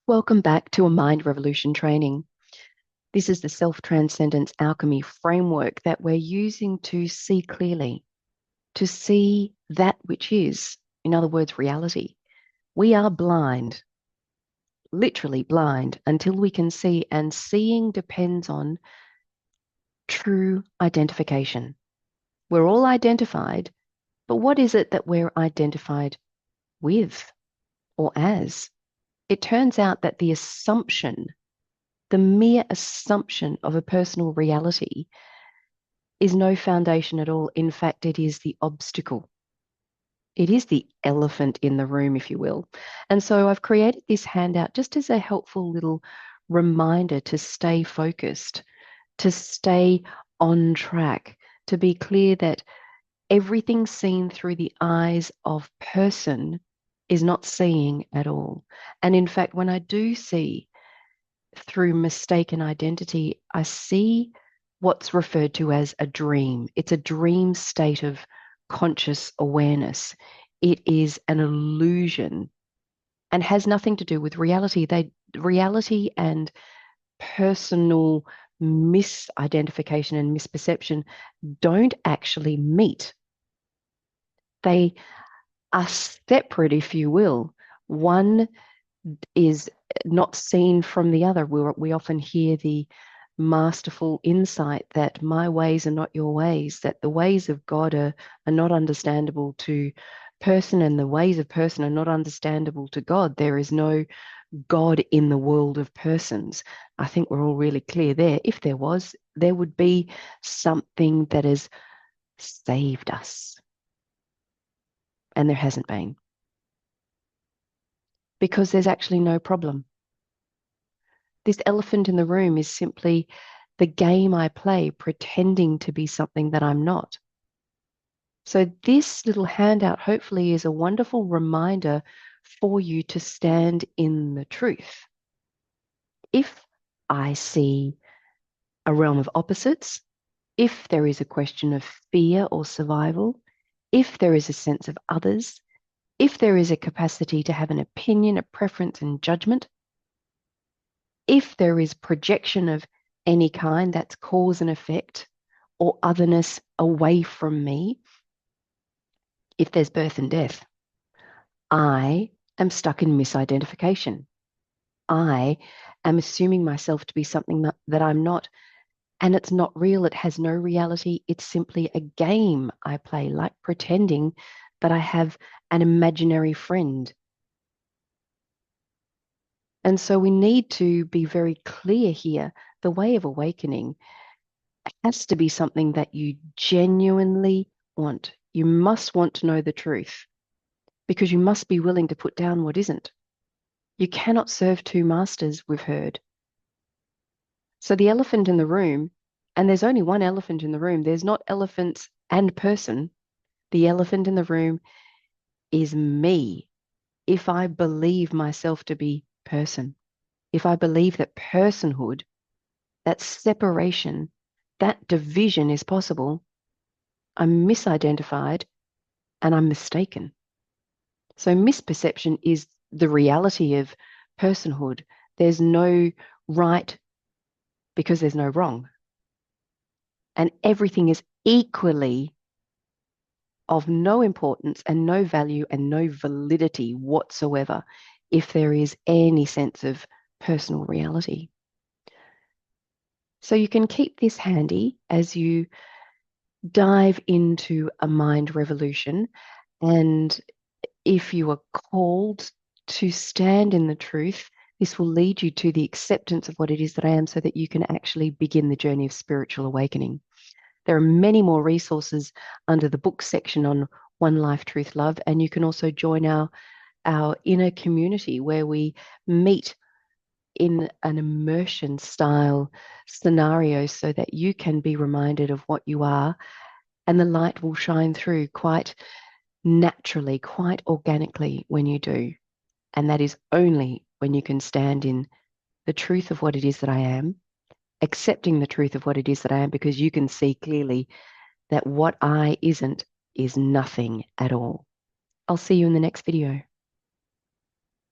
Welcome back to a Mind Revolution training. This is the Self-Transcendence Alchemy framework that we're using to see clearly, to see that which is, in other words, reality. We are blind, literally blind, until we can see, and seeing depends on true identification. We're all identified, but what is it that we're identified with or as? It turns out that the mere assumption of a personal reality is no foundation at all. In fact, it is the obstacle. It is the elephant in the room, if you will. And so I've created this handout just as a helpful little reminder to stay focused, to stay on track, to be clear that everything seen through the eyes of person is not seeing at all. And in fact, when I do see through mistaken identity, I see what's referred to as a dream. It's a dream state of conscious awareness. It is an illusion and has nothing to do with reality. Reality and personal misidentification and misperception don't actually meet. They are separate, if you will. One is not seen from the other. We often hear the masterful insight that my ways are not your ways, that the ways of God are not understandable to person and the ways of person are not understandable to God. There is no God in the world of persons. I think we're all really clear there. If there was, there would be something that has saved us. And there hasn't been. Because there's actually no problem. This elephant in the room is simply the game I play pretending to be something that I'm not. So this little handout hopefully is a wonderful reminder for you to stand in the truth. If I see a realm of opposites, if there is a question of fear or survival, if there is a sense of others, if there is a capacity to have an opinion, a preference, and judgment, if there is projection of any kind, that's cause and effect, or otherness away from me, if there's birth and death, I am stuck in misidentification. I am assuming myself to be something that I'm not, and it's not real. It has no reality. It's simply a game I play, like pretending that I have an imaginary friend. And so we need to be very clear here. The way of awakening has to be something that you genuinely want. You must want to know the truth because you must be willing to put down what isn't. You cannot serve two masters, we've heard. So the elephant in the room, and there's only one elephant in the room, there's not elephants and person. The elephant in the room is me. If I believe myself to be person, if I believe that personhood, that separation, that division is possible, I'm misidentified and I'm mistaken. So misperception is the reality of personhood. There's no right because there's no wrong. And everything is equally of no importance and no value and no validity whatsoever if there is any sense of personal reality. So you can keep this handy as you dive into a mind revolution. And if you are called to stand in the truth, this will lead you to the acceptance of what it is that I am so that you can actually begin the journey of spiritual awakening. There are many more resources under the book section on One Life, Truth, Love, and you can also join our inner community where we meet in an immersion style scenario so that you can be reminded of what you are and the light will shine through quite naturally, quite organically when you do. And that is only when you can stand in the truth of what it is that I am, accepting the truth of what it is that I am, because you can see clearly that what I isn't is nothing at all. I'll see you in the next video.